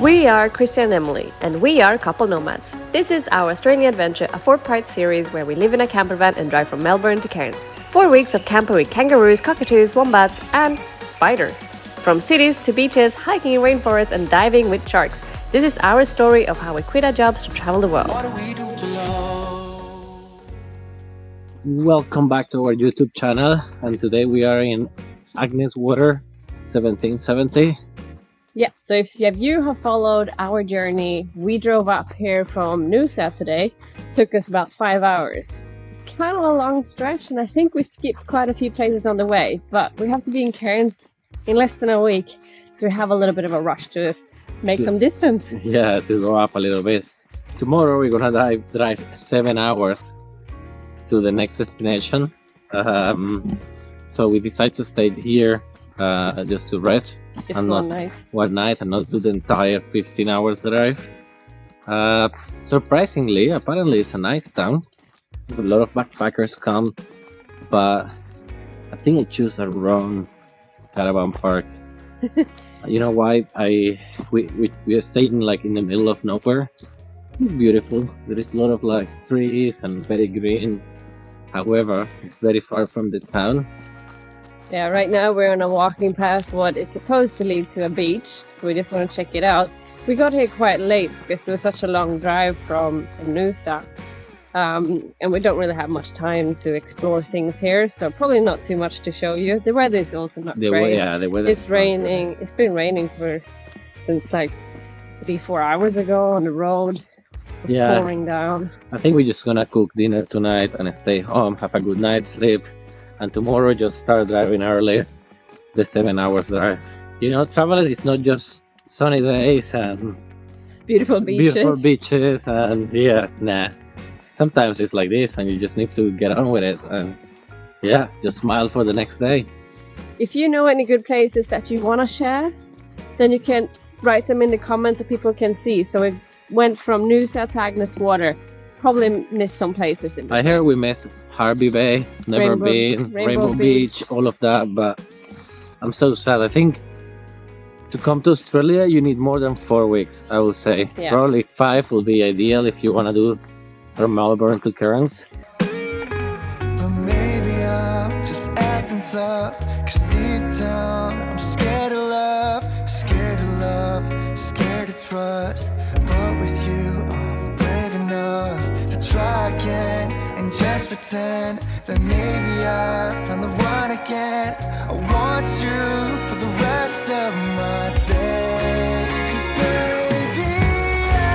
We are Christian and Emily, and we are Couple Nomads. This is our Strange Adventure, a 4-part series where we live in a campervan and drive from Melbourne to Cairns. 4 weeks of camping with kangaroos, cockatoos, wombats, and spiders. From cities to beaches, hiking in rainforests, and diving with sharks. This is our story of how we quit our jobs to travel the world. Welcome back to our YouTube channel, and today we are in Agnes Water, 1770. Yeah, so if you have followed our journey, we drove up here from Noosa today. Took us about 5 hours. It's kind of a long stretch, and I think we skipped quite a few places on the way, but we have to be in Cairns in less than a week, so we have a little bit of a rush to make some distance. Yeah, to go up a little bit. Tomorrow we're gonna drive 7 hours to the next destination. So we decided to stay here just to rest. Just one night and not do the entire 15 hours drive. Surprisingly, apparently it's a nice town. A lot of backpackers come, but I think I chose a wrong caravan park. You know why? We are staying like in the middle of nowhere. It's beautiful. There is a lot of like trees and very green. However, it's very far from the town. Yeah, right now we're on a walking path what is supposed to lead to a beach, so we just want to check it out. We got here quite late because it was such a long drive from Noosa, and we don't really have much time to explore things here, so probably not too much to show you. The weather is also not great. The weather. It's raining. It's been raining since like 3-4 hours ago on the road. It's pouring down. I think we're just gonna cook dinner tonight and stay home, have a good night's sleep. And tomorrow just start driving early, the 7 hours drive. You know, traveling is not just sunny days and beautiful beaches and sometimes it's like this and you just need to get on with it and just smile for the next day. If you know any good places that you want to share, then you can write them in the comments so people can see. So we went from Noosa to Agnes Water. Probably missed some places in I hear we missed Harvey Bay, never been, Rainbow Beach, all of that, but I'm so sad. I think to come to Australia you need more than 4 weeks, I will say. Yeah. Probably 5 will be ideal if you want to do from Melbourne to Cairns. But maybe I'm just acting tough, 'cause deep down I'm scared of love, scared to trust. But with you I'm brave enough to try again and just pretend that maybe I found the one again. I want you for the rest of my days. 'Cause baby, I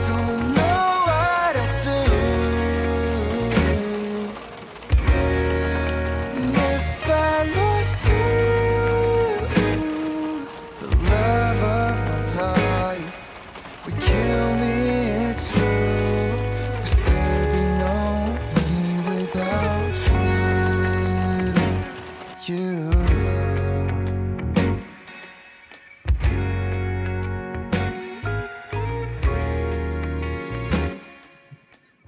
don't know what to do. And if I lost you, the love of my life would kill me, it's true. 'Cause there'd be no me without you.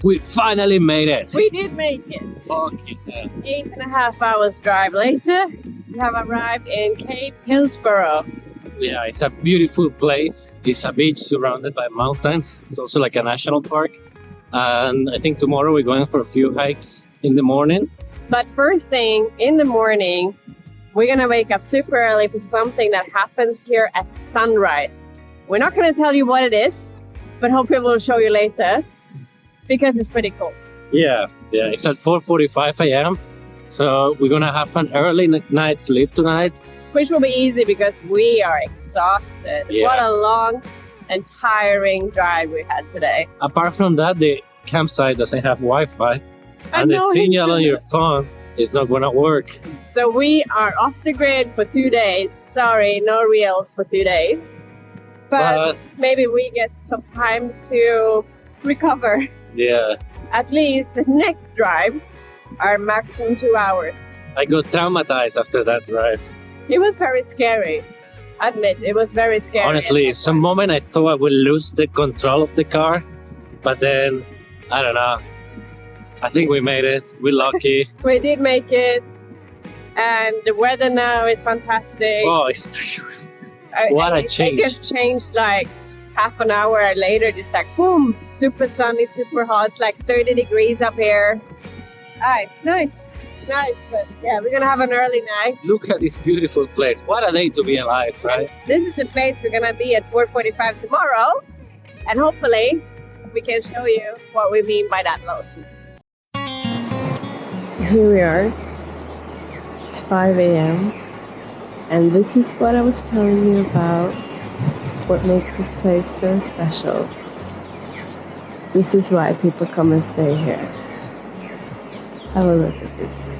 We finally made it! We did make it! Fucking hell. 8.5 hours drive later, we have arrived in Cape Hillsborough. Yeah, it's a beautiful place. It's a beach surrounded by mountains. It's also like a national park. And I think tomorrow we're going for a few hikes in the morning. But first thing in the morning, we're gonna wake up super early for something that happens here at sunrise. We're not gonna tell you what it is, but hopefully we'll show you later because it's pretty cool. Yeah, it's at 4:45 a.m. So we're gonna have an early night sleep tonight. Which will be easy because we are exhausted. Yeah. What a long and tiring drive we had today. Apart from that, the campsite doesn't have Wi-Fi. And the signal on your phone is not gonna work. So we are off the grid for 2 days. Sorry, no reels for 2 days. But maybe we get some time to recover. Yeah. At least the next drives are maximum 2 hours. I got traumatized after that drive. It was very scary. Admit, it was very scary. Honestly, some moment I thought I would lose the control of the car, but then, I don't know. I think we made it. We're lucky. We did make it. And the weather now is fantastic. Oh, it's what a change. It just changed like half an hour later, just like boom, super sunny, super hot. It's like 30 degrees up here. It's nice. It's nice, but yeah, we're gonna have an early night. Look at this beautiful place. What a day to be alive, right? This is the place we're gonna be at 4:45 tomorrow, and hopefully we can show you what we mean by that low seas. Here we are. It's 5 a.m. and this is what I was telling you about what makes this place so special. This is why people come and stay here. Have a look at this.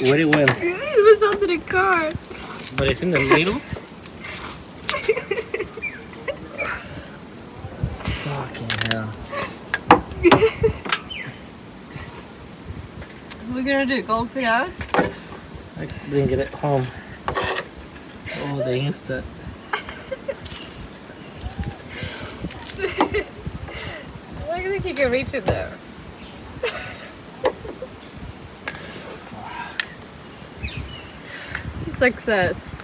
Where it went? It was under the car. But it's in the middle? Fucking hell. We're gonna do golf it out. I didn't get it home. Oh, the Insta. I think you can reach it though. Success.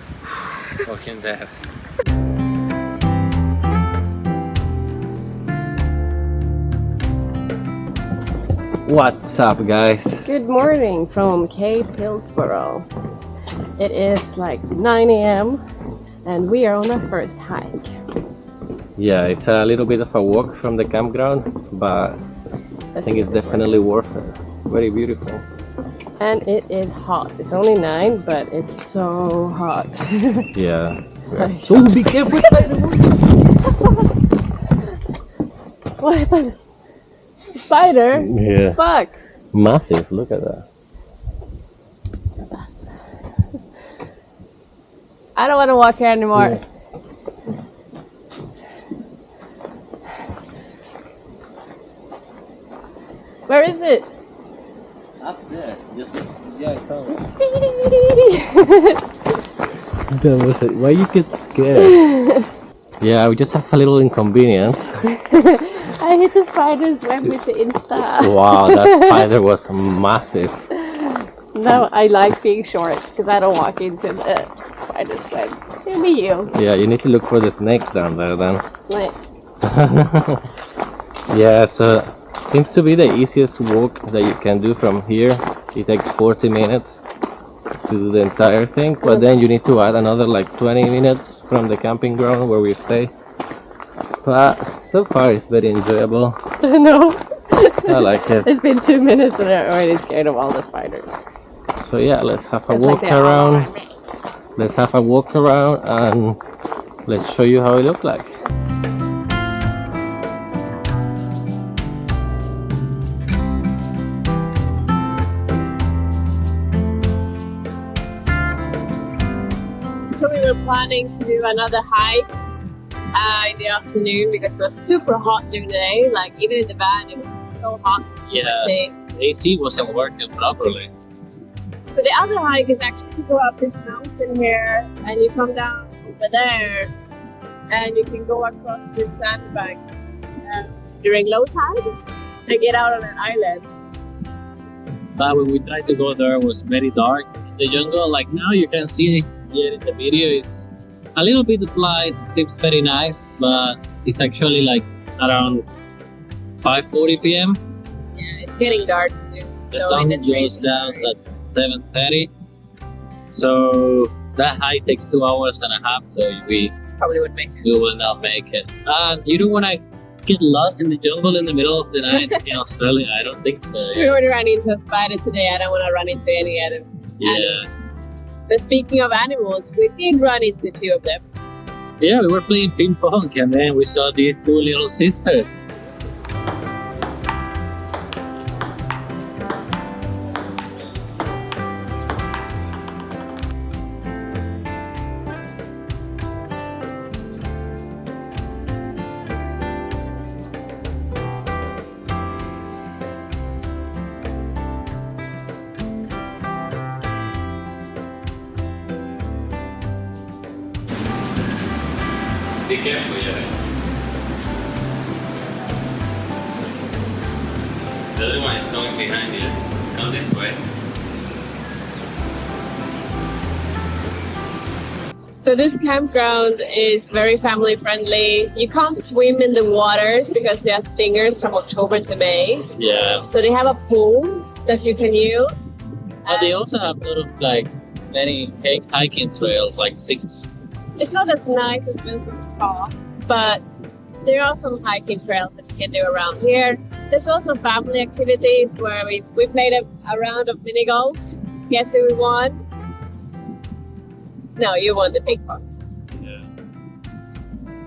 Fucking dead. What's up, guys? Good morning from Cape Hillsborough. It is like 9 a.m. and we are on our first hike. Yeah, it's a little bit of a walk from the campground, but I think it's definitely worth it. Very beautiful. And it is hot. It's only 9, but it's so hot. Yeah. So be careful. What happened? Spider? Yeah. Fuck. Massive. Look at that. I don't want to walk here anymore. Yeah. Where is it? Up there. Just yeah, I saw it. That was it. Why you get scared? Yeah, we just have a little inconvenience. I hit the spider's web with the Insta. Wow, that spider was massive. No, I like being short because I don't walk into the spider's webs. Maybe you. Yeah, you need to look for the snakes down there then. Like, Yeah, so seems to be the easiest walk that you can do from here. It takes 40 minutes to do the entire thing, but then you need to add another like 20 minutes from the camping ground where we stay. But so far it's very enjoyable. no. I like it. It's been 2 minutes and I'm already scared of all the spiders. So yeah, let's have a It's walk like they're all around. around me. Let's have a walk around and let's show you how it looks like. So we were planning to do another hike in the afternoon because it was super hot during the day. Like even in the van, it was so hot. Yeah. sweaty. AC wasn't working properly. So the other hike is actually to go up this mountain here, and you come down over there, and you can go across this sandbank during low tide and get out on an island. But when we tried to go there, it was very dark in the jungle. Like now you can see here in the video is a little bit of light. It seems very nice, but it's actually like around 5:40 p.m. Yeah, it's getting dark soon. The so sun in the trees goes down at 7:30. So that high takes 2 hours and a half, so we Probably would make it. we will not make it. And you don't want to get lost in the jungle in the middle of the night in Australia. I don't think so. We would run into a spider today. I don't want to run into any other animals. But speaking of animals, we did run into 2 of them. Yeah, we were playing ping pong and then we saw these 2 little sisters. Be careful, yeah. The other one is going behind you. Go this way. So this campground is very family friendly. You can't swim in the waters because there are stingers from October to May. Yeah. So they have a pool that you can use. But they also have a lot of many hiking trails, like 6. It's not as nice as Vincent's Park, but there are some hiking trails that you can do around here. There's also family activities where we played a round of mini golf. Guess who won? No, you won the big one. Yeah.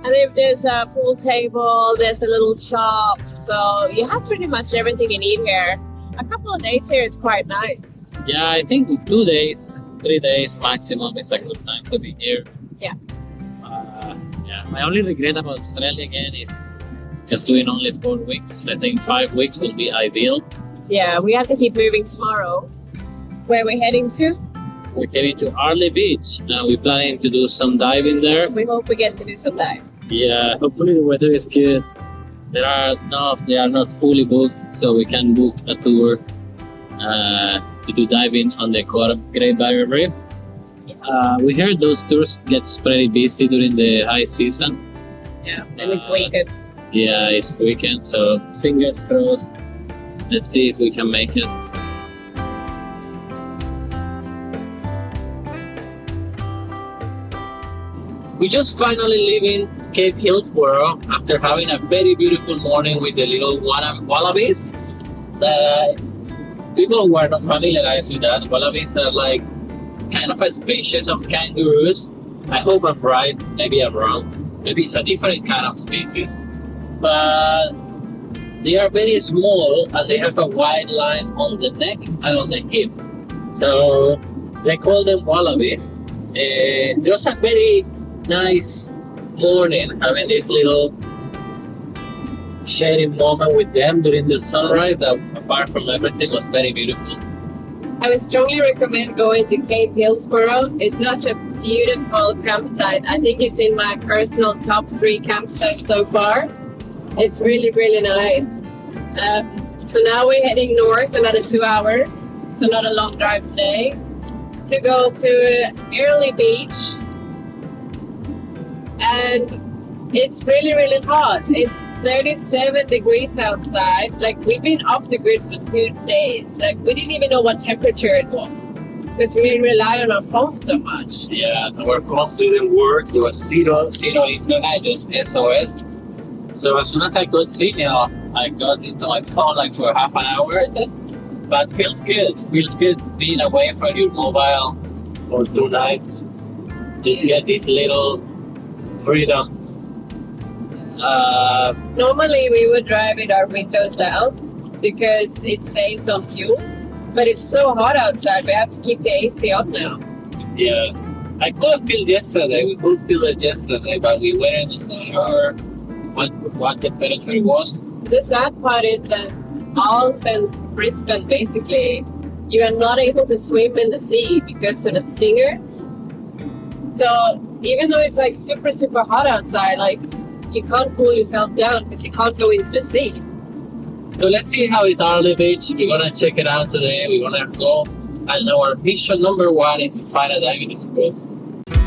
And if there's a pool table, there's a little shop. So you have pretty much everything you need here. A couple of days here is quite nice. Yeah, I think 2 days, 3 days maximum is a good time to be here. Yeah. Yeah. My only regret about Australia again is just doing only 4 weeks. I think 5 weeks will be ideal. Yeah, we have to keep moving tomorrow. Where are we heading to? We're heading to Airlie Beach. We're planning to do some diving there. We hope we get to do some dive. Yeah, hopefully the weather is good. They are not fully booked, so we can book a tour to do diving on the Great Barrier Reef. We heard those tours get pretty busy during the high season. Yeah, and it's weekend. Yeah, it's weekend, so fingers crossed. Let's see if we can make it. We just finally leaving Cape Hillsborough after having a very beautiful morning with the little wallabies. People who are not familiarized with that, wallabies are like kind of a species of kangaroos. I hope I'm right, maybe I'm wrong. Maybe it's a different kind of species. But they are very small and they have a wide line on the neck and on the hip. So they call them wallabies. It was a very nice morning having this little sharing moment with them during the sunrise that apart from everything was very beautiful. I would strongly recommend going to Cape Hillsborough. It's such a beautiful campsite. I think it's in my personal top 3 campsites so far. It's really, really nice. So now we're heading north another 2 hours, so not a long drive today, to go to Airlie Beach. And it's really, really hot. It's 37 degrees outside. Like, we've been off the grid for 2 days. Like, we didn't even know what temperature it was because we rely on our phones so much. Yeah, our phones didn't work. There was zero internet, just SOS. So as soon as I got signal, I got into my phone like for half an hour. But feels good. Feels good being away from your mobile for 2 nights. Just get this little freedom. Normally we would drive with our windows down because it saves on fuel, but it's so hot outside we have to keep the AC on now. Yeah, I could feel yesterday. We could feel it yesterday, but we weren't sure what the temperature was. The sad part is that all since Brisbane, basically, you are not able to swim in the sea because of the stingers. So even though it's like super, super hot outside, like, you can't cool yourself down because you can't go into the sea. So let's see how is Airlie Beach. We're gonna check it out today. We're gonna go, and our mission number 1 is to find a diving school.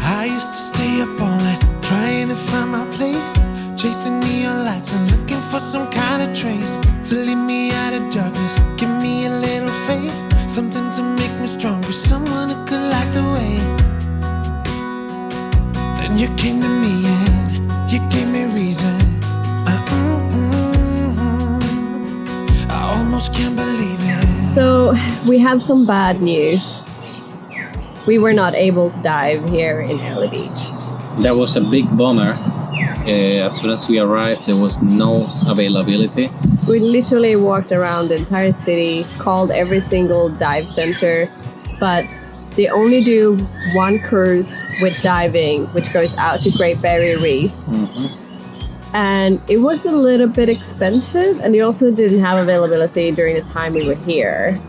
I used to stay up all night trying to find my place, chasing neon lights and looking for some kind of trace to lead me out of darkness. Give me a little faith, something to make me stronger, someone who could light the way. reason. I almost can't believe it. So we have some bad news. We were not able to dive here in Airlie Beach. That was a big bummer. As soon as we arrived, there was no availability. We literally walked around the entire city, called every single dive center, but they only do one cruise with diving, which goes out to Great Barrier Reef. And it was a little bit expensive, and they also didn't have availability during the time we were here.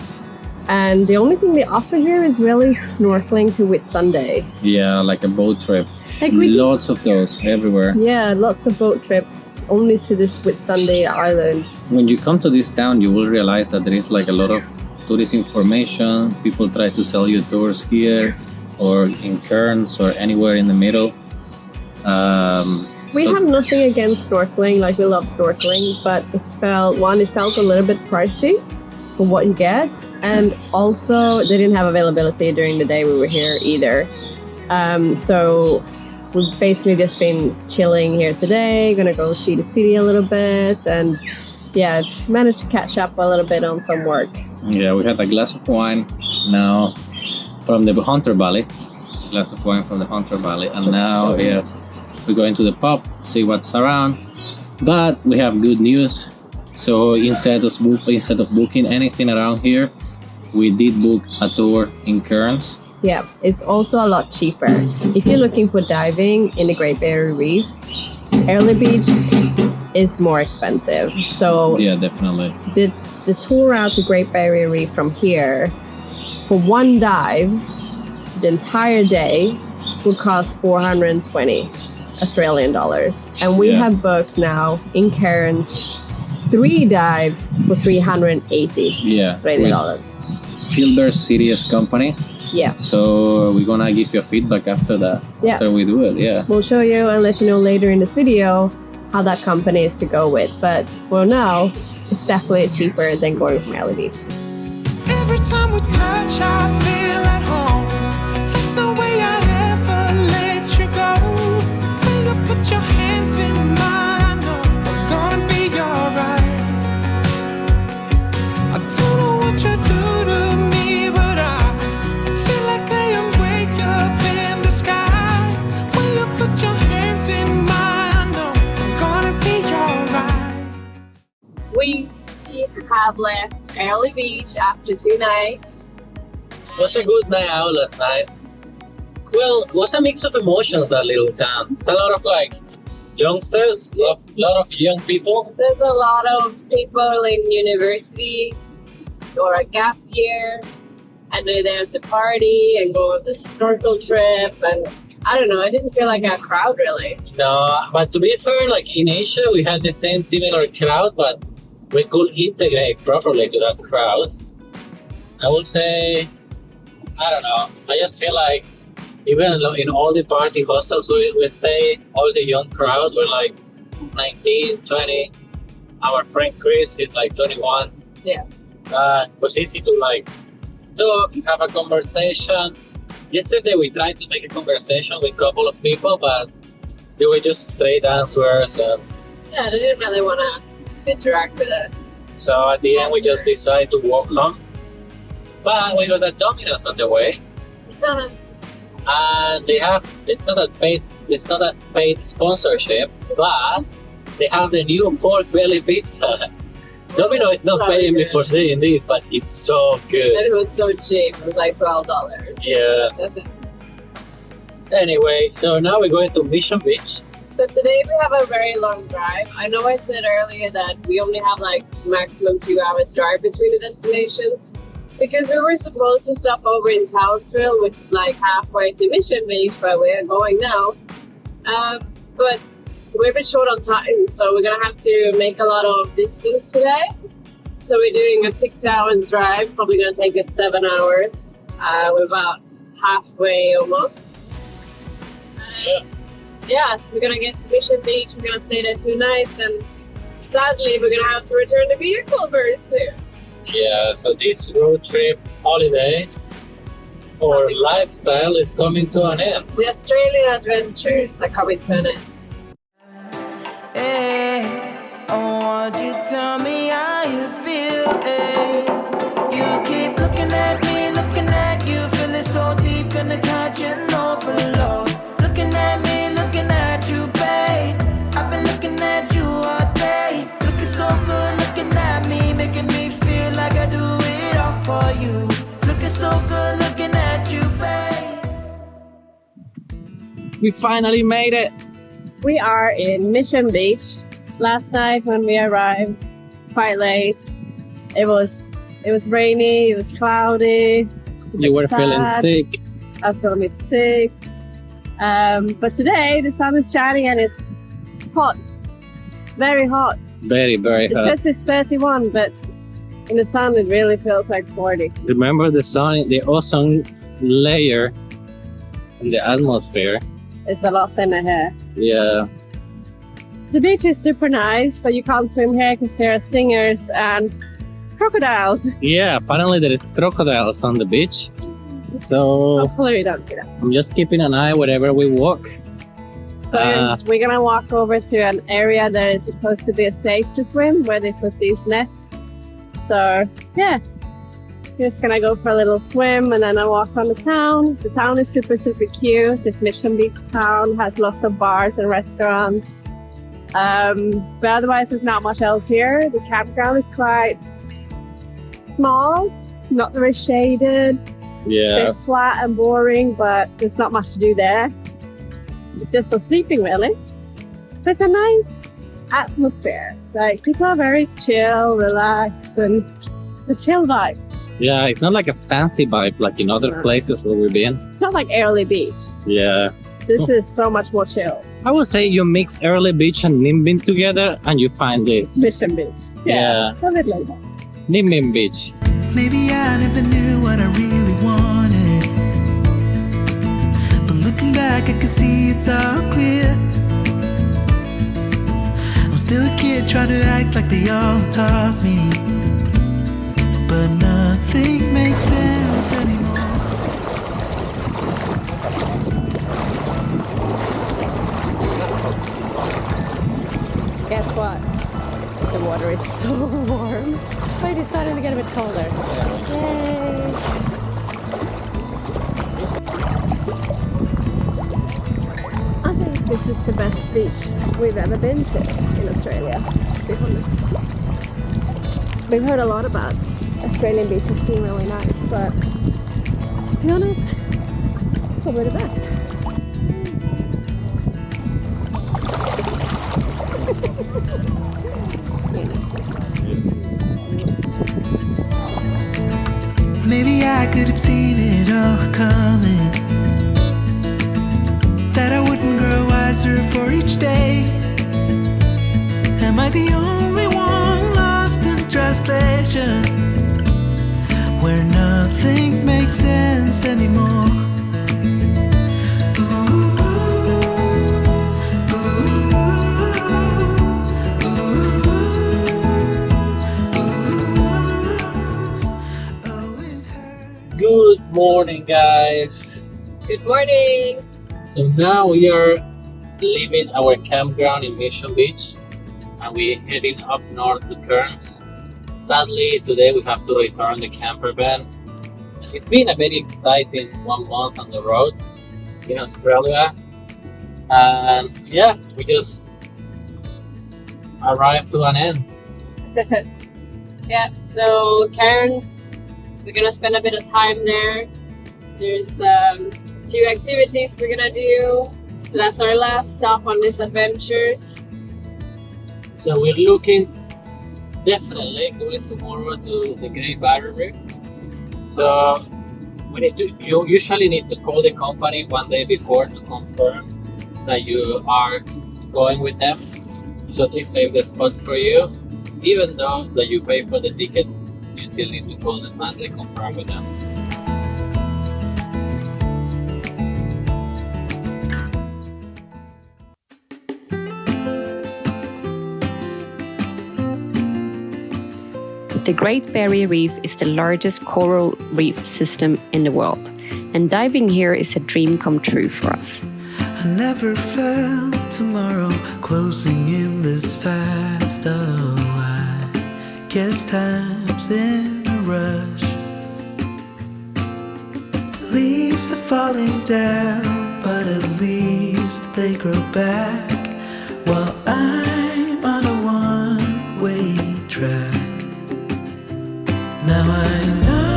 And the only thing they offer here is really snorkeling to Whitsunday. Yeah, like a boat trip. Like Lots of those everywhere. Yeah, lots of boat trips only to this Whitsunday island. When you come to this town, you will realize that there is like a lot of tourist information. People try to sell you tours here or in Cairns or anywhere in the middle. We have nothing against snorkeling, like we love snorkeling, but it felt a little bit pricey for what you get, and also they didn't have availability during the day we were here either. So we've basically just been chilling here today, gonna go see the city a little bit, and yeah, managed to catch up a little bit on some work. Yeah, we had a glass of wine now from the Hunter Valley, and now we're going to the pub, see what's around. But we have good news. So instead of booking anything around here, we did book a tour in Cairns. Yeah, it's also a lot cheaper. If you're looking for diving in the Great Barrier Reef, Airlie Beach is more expensive. So yeah, definitely. The tour out to Great Barrier Reef from here, for one dive, the entire day would cost 420 Australian dollars. And we have booked now in Cairns 3 dives for 380 Australian dollars. Silver Series company. Yeah. So we're gonna give you a feedback after that. Yeah. After we do it, yeah. We'll show you and let you know later in this video how that company is to go with. But for now, it's definitely cheaper than going from Airlie Beach. Every time we touch, I feel at home. There's no way I'd ever let you go. When you put your hands in mine, I know I'm gonna be alright. I don't know what you do to me, but I feel like I am way up in the sky. When you put your hands in mine, I know I'm gonna be alright. We have left Airlie Beach after 2 nights. It was a good night out last night. Well, it was a mix of emotions, that little town. It's a lot of like youngsters, a lot of young people. There's a lot of people in university or a gap year, and they're there to party and go on the snorkel trip, and I don't know, I didn't feel like a crowd really. No, but to be fair, like in Asia, we had the same similar crowd, but we could integrate properly to that crowd. I would say, I don't know, I just feel like even in all the party hostels we stay, all the young crowd were like 19, 20. Our friend Chris is like 21. Yeah. It was easy to like talk, have a conversation. Yesterday we tried to make a conversation with a couple of people, but they were just straight answers. Yeah, they didn't really want to interact with us. So at the end we just decided to walk home. But we got a Domino's on the way. And they have, it's not a paid sponsorship, but they have the new pork belly pizza. Domino is not paying me for saying this, but it's so good. And it was so cheap, it was like $12. Yeah. Anyway, so now we're going to Mission Beach. So today we have a very long drive. I know I said earlier that we only have like maximum 2 hours drive between the destinations, because we were supposed to stop over in Townsville, which is like halfway to Mission Beach where we are going now. But we're a bit short on time, so we're gonna have to make a lot of distance today. So we're doing a 6 hours drive, probably gonna take us 7 hours. We're about halfway almost. Yeah, so we're gonna get to Mission Beach, we're gonna stay there 2 nights, and sadly we're gonna have to return the vehicle very soon. Yeah, so this road trip holiday for lifestyle is coming to an end. The Australian adventures are coming to an end. won't you tell me how you feel, eh? You keep looking at me, looking at you, feeling so deep, gonna catch an overload. Looking at me, looking at you, babe. I've been looking at you all day. Looking so good, looking at me, making me feel like I do it all for you. Looking so good, looking at you, babe. We finally made it. We are in Mission Beach. Last night when we arrived, quite late, it was rainy, it was cloudy. You were feeling sick. I was feeling a bit sick. But today the sun is shining and it's hot. Very hot. Very, very hot. It says it's 31, but in the sun it really feels like 40. Remember the sun, the ozone layer in the atmosphere. It's a lot thinner here. Yeah. The beach is super nice, but you can't swim here because there are stingers and crocodiles. Yeah, apparently there is crocodiles on the beach. So Hopefully we don't see that. I'm just keeping an eye wherever we walk. So we're gonna walk over to an area that is supposed to be safe to swim, where they put these nets. So yeah, just gonna go for a little swim and then I walk on the town. The town is super, super cute. This Mission Beach town has lots of bars and restaurants. But otherwise there's not much else here. The campground is quite small, not very shaded. Yeah. It's flat and boring, but there's not much to do there. It's just for sleeping, really. But it's a nice atmosphere. Like, people are very chill, relaxed, and it's a chill vibe. Yeah, it's not like a fancy vibe like in other places where we've been. It's not like Airlie Beach. Yeah. This is so much more chill. I would say you mix Airlie Beach and Nimbin together and you find this. Mission Beach. Yeah. A bit like that. Nimbin Beach. Maybe I never knew what I really wanted, but looking back I can see it's all clear. I'm still a kid trying to act like they all taught me, but nothing makes sense anymore. Guess what? The water is so warm. But it's starting to get a bit colder. Yay! I think this is the best beach we've ever been to in Australia, to be honest. We've heard a lot about Australian beaches being really nice, but to be honest, it's probably the best. Maybe I could have seen it all coming, that I wouldn't grow wiser for each day. Am I the only one lost in translation, where nothing makes sense anymore? Good morning, guys. Good morning! So now we are leaving our campground in Mission Beach and we're heading up north to Cairns. Sadly, today we have to return the campervan. It's been a very exciting 1 month on the road in Australia, and yeah, we just arrived to an end. Yeah, so Cairns, we're gonna spend a bit of time there. There's a few activities we're gonna do. So that's our last stop on these adventures. So we're looking definitely going tomorrow to the Great Barrier Reef. So you usually need to call the company 1 day before to confirm that you are going with them, so they save the spot for you. Even though that you pay for the ticket, you still need to call them and they confirm with them. The Great Barrier Reef is the largest coral reef system in the world, and diving here is a dream come true for us. I never felt tomorrow closing in this fast. Oh, guess time's in a rush. Leaves are falling down, but at least they grow back, while I'm on a one-way track. Now I know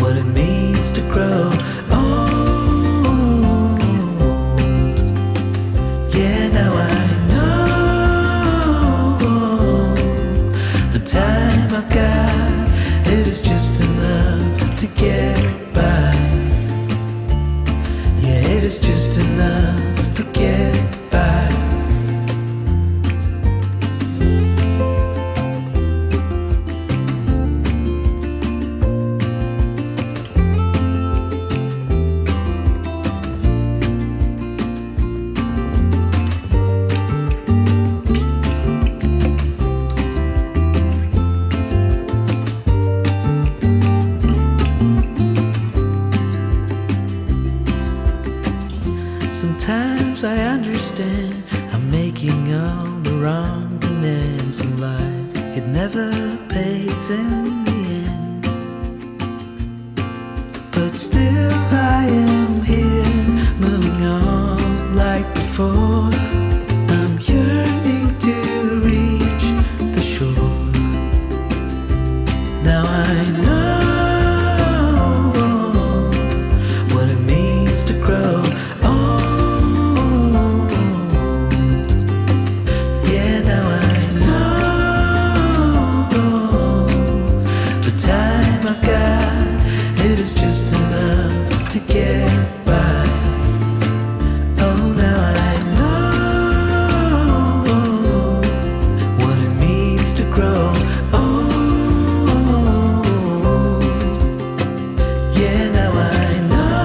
what it means to grow old. Yeah, now I know the time I've got, it is just enough to get by. Yeah, it is just enough to get by. Sometimes I understand I'm making all the wrong demands in life. It never pays in the end, but still I am here, moving on like before. I'm yearning to reach the shore. Now I know what it means to grow. I've got, it is just enough to get by. Oh, now I know what it means to grow old. Yeah, now I know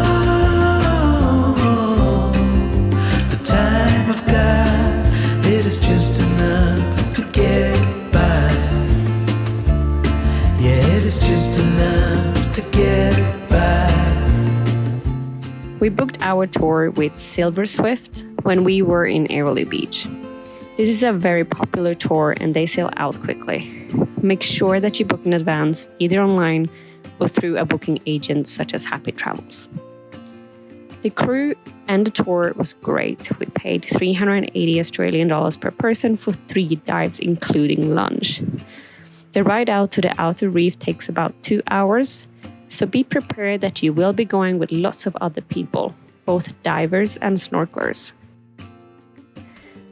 the time I've got, it is just enough to get by. Yeah, it is just enough to get by. We booked our tour with Silver Swift when we were in Airlie Beach. This is a very popular tour and they sell out quickly. Make sure that you book in advance, either online or through a booking agent such as Happy Travels. The crew and the tour was great. We paid $380 Australian per person for 3 dives, including lunch. The ride out to the outer reef takes about 2 hours, so be prepared that you will be going with lots of other people, both divers and snorkelers.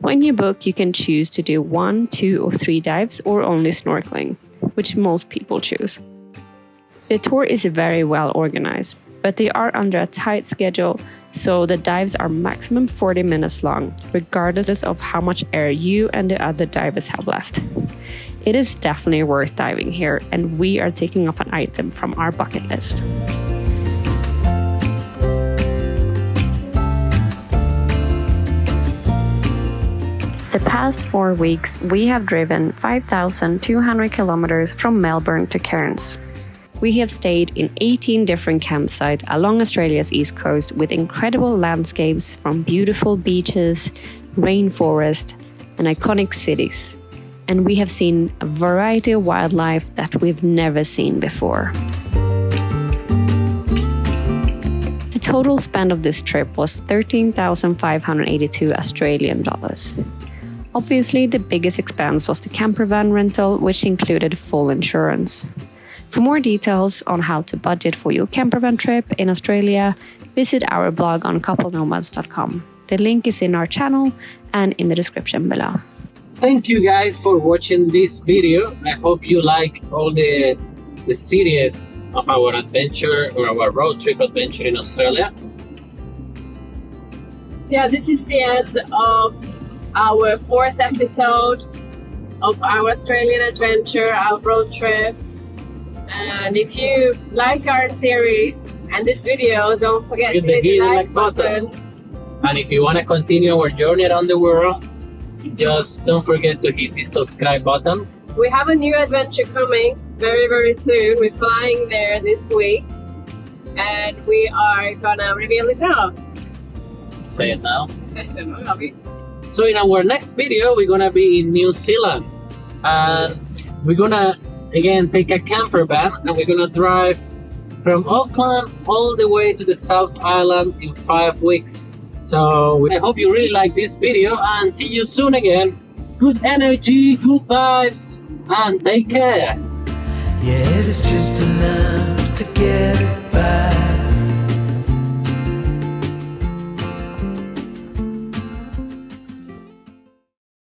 When you book, you can choose to do 1, 2, or 3 dives or only snorkeling, which most people choose. The tour is very well organized, but they are under a tight schedule, so the dives are maximum 40 minutes long, regardless of how much air you and the other divers have left. It is definitely worth diving here, and we are taking off an item from our bucket list. The past 4 weeks, we have driven 5,200 kilometers from Melbourne to Cairns. We have stayed in 18 different campsites along Australia's east coast with incredible landscapes from beautiful beaches, rainforests, and iconic cities. And we have seen a variety of wildlife that we've never seen before. The total spend of this trip was $13,582 Australian dollars. Obviously, the biggest expense was the campervan rental, which included full insurance. For more details on how to budget for your campervan trip in Australia, visit our blog on couplenomads.com. The link is in our channel and in the description below. Thank you guys for watching this video. I hope you like all the series of our adventure or our road trip adventure in Australia. Yeah, this is the end of our 4th episode of our Australian adventure, our road trip. And if you like our series and this video, don't forget to hit the like button. And if you want to continue our journey around the world, just don't forget to hit the subscribe button. We have a new adventure coming very, very soon. We're flying there this week and we are gonna reveal it now. Say it now. So in our next video, we're gonna be in New Zealand, and we're gonna again take a camper van and we're gonna drive from Auckland all the way to the South Island in 5 weeks. So I hope you really like this video and see you soon again. Good energy, good vibes, and take care. Yeah, it is just another